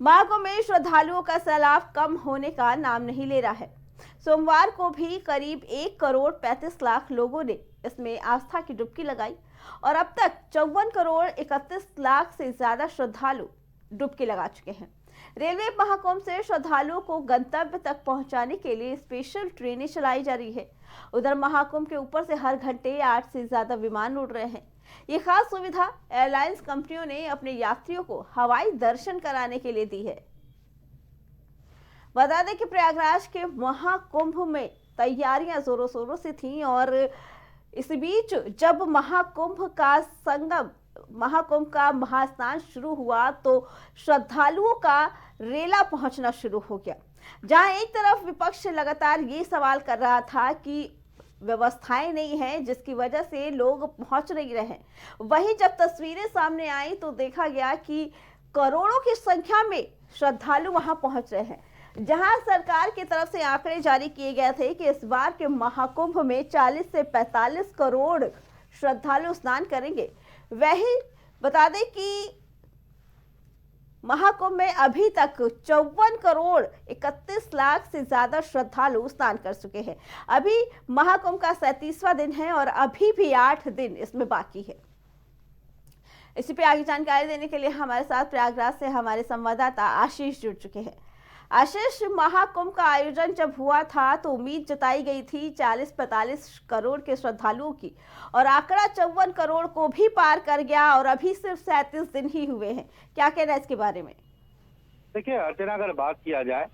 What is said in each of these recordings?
महाकुंभ में श्रद्धालुओं का सैलाब कम होने का नाम नहीं ले रहा है। सोमवार को भी करीब 1,35,00,000 लोगों ने इसमें आस्था की डुबकी लगाई और अब तक 54,31,00,000 से ज्यादा श्रद्धालु डुबकी लगा चुके हैं। रेलवे महाकुंभ से श्रद्धालुओं को गंतव्य तक पहुंचाने के लिए स्पेशल ट्रेनें चलाई जा रही है। उधर महाकुंभ के ऊपर से हर घंटे 8 से ज्यादा विमान उड़ रहे हैं। ये खास सुविधा एयरलाइंस कंपनियों ने अपने यात्रियों को हवाई दर्शन कराने के लिए दी है। बता दें कि प्रयागराज के महाकुंभ में तैयारियां जोरों शोरों से थीं और इस बीच जब महाकुंभ का महास्नान शुरू हुआ तो श्रद्धालुओं का रेला पहुंचना शुरू हो गया। जहां एक तरफ विपक्ष लगातार ये सवाल कर रहा था कि व्यवस्थाएं नहीं है जिसकी वजह से लोग पहुंच नहीं रहे, वहीं जब तस्वीरें सामने आई तो देखा गया कि करोड़ों की संख्या में श्रद्धालु वहां पहुंच रहे हैं। जहां सरकार की तरफ से आंकड़े जारी किए गए थे कि इस बार के महाकुंभ में 40 से 45 करोड़ श्रद्धालु स्नान करेंगे, वही बता दें कि महाकुंभ में अभी तक 54,31,00,000 से ज्यादा श्रद्धालु स्नान कर चुके हैं। अभी महाकुंभ का 37वां दिन है और अभी भी 8 दिन इसमें बाकी है। इसी पे आगे जानकारी देने के लिए हमारे साथ प्रयागराज से हमारे संवाददाता आशीष जुड़ चुके हैं। आशीष, महाकुंभ का आयोजन जब हुआ था तो उम्मीद जताई गई थी 40-45 करोड़ के श्रद्धालुओं की और आंकड़ा 54 करोड़ को भी पार कर गया और अभी सिर्फ 37 दिन ही हुए हैं। क्या कहना है इसके बारे में? देखिए अर्चना, अगर बात किया जाए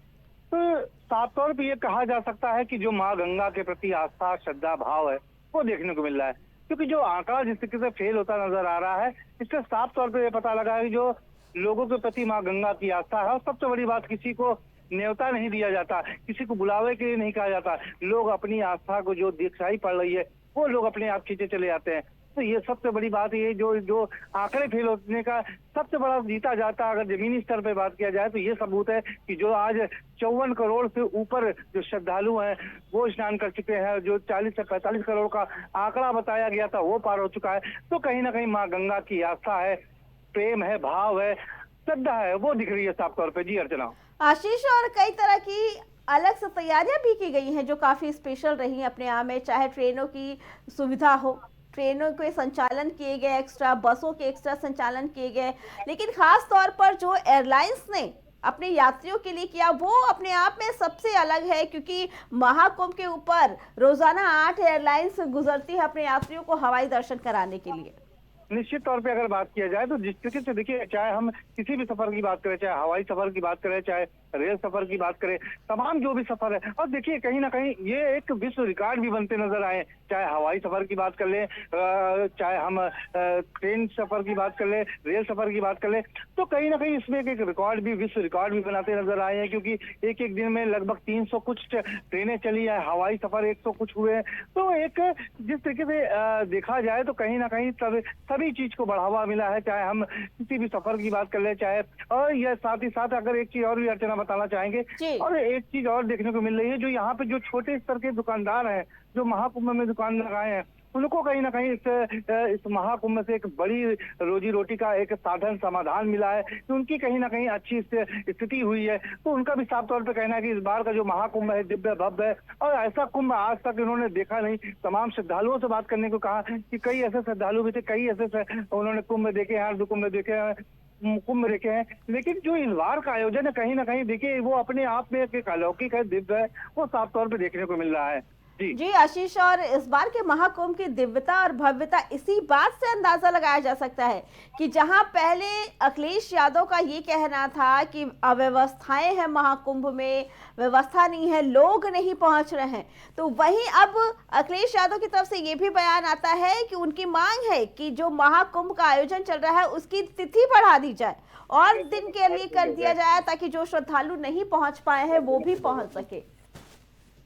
तो साफ तौर पे ये कहा जा सकता है कि जो माँ गंगा के प्रति आस्था श्रद्धा भाव है वो देखने को मिल रहा है, क्योंकि जो आंकड़ा जिस तरीके से फेल होता नजर आ रहा है इससे साफ तौर पे ये पता लगा है कि जो लोगों के प्रति माँ गंगा की आस्था है। और सबसे बड़ी बात, किसी को न्योता नहीं दिया जाता, किसी को बुलावे के लिए नहीं कहा जाता, लोग अपनी आस्था को जो दिखाई पड़ रही है वो लोग अपने आप खींचे चले जाते हैं। तो ये सबसे बड़ी बात है, जो आंकड़े फेल होने का सबसे बड़ा जीता जाता है। अगर जमीनी स्तर पे बात किया जाए तो ये सबूत है कि जो आज 54 करोड़ से ऊपर जो श्रद्धालु हैं वो स्नान कर चुके हैं, जो 40 से 45 करोड़ का आंकड़ा बताया गया था वो पार हो चुका है। तो कहीं ना कहीं माँ गंगा की आस्था है, प्रेम है, भाव है, श्रद्धा है, वो दिख रही है साफ तौर पे। जी अर्चना। आशीष, और कई तरह की अलग से तैयारियां भी की गई हैं जो काफी स्पेशल रही अपने आप में, चाहे ट्रेनों की सुविधा हो, ट्रेनों के संचालन किए गए, एक्स्ट्रा बसों के एक्स्ट्रा संचालन किए गए, लेकिन खास तौर पर जो एयरलाइंस ने अपने यात्रियों के लिए किया वो अपने आप में सबसे अलग है, क्योंकि महाकुंभ के ऊपर रोजाना 8 एयरलाइंस गुजरती है अपने यात्रियों को हवाई दर्शन कराने के लिए। निश्चित तौर पे अगर बात किया जाए तो जिस तरीके से देखिए, चाहे हम किसी भी सफर की बात करें, चाहे हवाई सफर की बात करें, चाहे रेल सफर की बात करें, तमाम जो भी सफर है, और देखिए कहीं ना कहीं ये एक विश्व रिकॉर्ड भी बनते नजर आए। चाहे हवाई सफर की बात कर ले, चाहे हम ट्रेन सफर की बात कर ले, रेल सफर की बात कर ले, तो कहीं ना कहीं इसमें एक रिकॉर्ड भी, विश्व रिकॉर्ड भी बनाते नजर आए हैं। क्योंकि एक एक दिन में लगभग 300 कुछ ट्रेनें चली है, हवाई सफर 100 कुछ हुए हैं। तो एक जिस तरीके से देखा जाए तो कहीं ना कहीं सभी चीज को बढ़ावा मिला है, चाहे हम किसी भी सफर की बात कर ले, चाहे, और यह साथ ही साथ अगर एक चीज और भी अर्चना बताना चाहेंगे, और एक चीज और देखने को मिल रही है, जो यहाँ पे जो छोटे स्तर के दुकानदार हैं जो महाकुंभ में दुकान लगाए हैं, उनको कहीं ना कहीं इस महाकुंभ से एक बड़ी रोजी रोटी का एक साधन समाधान मिला है, कि उनकी कहीं ना कहीं अच्छी स्थिति हुई है। तो उनका भी साफ तौर पे कहना है कि इस बार का जो महाकुंभ है दिव्य भव्य है, और ऐसा कुंभ आज तक इन्होंने देखा नहीं। तमाम श्रद्धालुओं से बात करने को कहा कि कई ऐसे श्रद्धालु भी थे, कई ऐसे उन्होंने कुंभ देखे हैं, अर्ध कुंभ देखे हैं, कुंभ देखे हैं, लेकिन जो इस बार का आयोजन है कहीं ना कहीं देखिए वो अपने आप में एक अलौकिक है, दिव्य है, वो साफ तौर पे देखने को मिल रहा है। जी आशीष, और इस बार के महाकुंभ की दिव्यता और भव्यता इसी बात से अंदाजा लगाया जा सकता है कि जहां पहले अखिलेश यादव का ये कहना था कि अव्यवस्थाएं हैं महाकुंभ में, व्यवस्था नहीं है, लोग नहीं पहुंच रहे हैं, तो वहीं अब अखिलेश यादव की तरफ से ये भी बयान आता है कि उनकी मांग है कि जो महाकुंभ का आयोजन चल रहा है उसकी तिथि बढ़ा दी जाए और दिन के लिए कर दिया जाए, ताकि जो श्रद्धालु नहीं पहुंच पाए हैं वो भी पहुंच सके।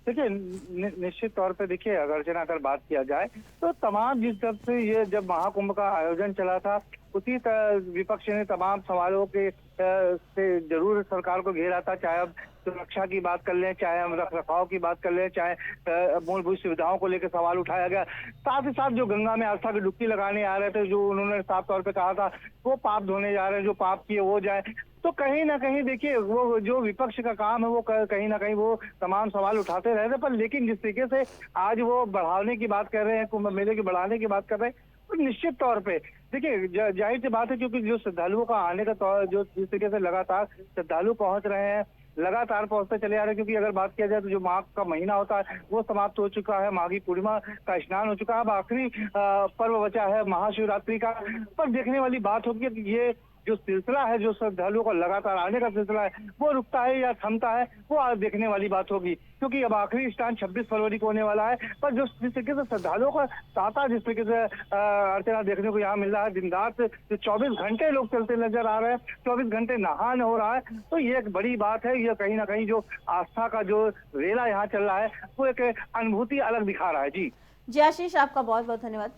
देखिए निश्चित तौर पे देखिए, अगर बात किया जाए तो तमाम जिस तरह से ये जब महाकुंभ का आयोजन चला था उसी विपक्ष ने तमाम सवालों के से जरूर सरकार को घेरा था, चाहे अब सुरक्षा की बात कर लें, चाहे हम रख रखाव की बात कर लें, चाहे मूलभूत सुविधाओं को लेकर सवाल उठाया गया। साथ ही साथ जो गंगा में आस्था की डुबकी लगाने आ रहे थे, जो उन्होंने साफ तौर पे कहा था वो पाप धोने जा रहे हैं, जो पाप किए वो जाए। तो कहीं ना कहीं देखिए वो जो विपक्ष का काम है वो कहीं ना कहीं वो तमाम सवाल उठाते रहे थे, पर लेकिन जिस तरीके से आज वो बढ़ाने की बात कर रहे हैं, कुंभ मेले के बढ़ाने की बात कर रहे हैं, तो निश्चित तौर पे देखिए जाहिर सी बात है, क्योंकि जो श्रद्धालुओं का आने का जो जिस तरीके से लगातार श्रद्धालु पहुंच रहे हैं, लगातार पहुंचते चले आ रहे हैं, क्योंकि अगर बात किया जाए तो जो माघ का महीना होता है वो समाप्त हो चुका है, माघी पूर्णिमा का स्नान हो चुका है, अब आखिरी पर्व बचा है महाशिवरात्रि का। पर देखने वाली बात होगी कि ये जो सिलसिला है, जो श्रद्धालुओं का लगातार आने का सिलसिला है, वो रुकता है या थमता है, वो आज देखने वाली बात होगी, क्योंकि अब आखिरी स्नान 26 फरवरी को होने वाला है। पर जो जिस तरीके से श्रद्धालुओं का तांता जिस तरीके से अर्चना देखने को यहाँ मिल रहा है, दिन रात जो 24 घंटे लोग चलते नजर आ रहे हैं, 24 घंटे नहान हो रहा है, तो ये एक बड़ी बात है। ये कहीं ना कहीं जो आस्था का जो रेला यहाँ चल रहा है, वो एक अनुभूति अलग दिखा रहा है। जी जी आशीष, आपका बहुत बहुत धन्यवाद।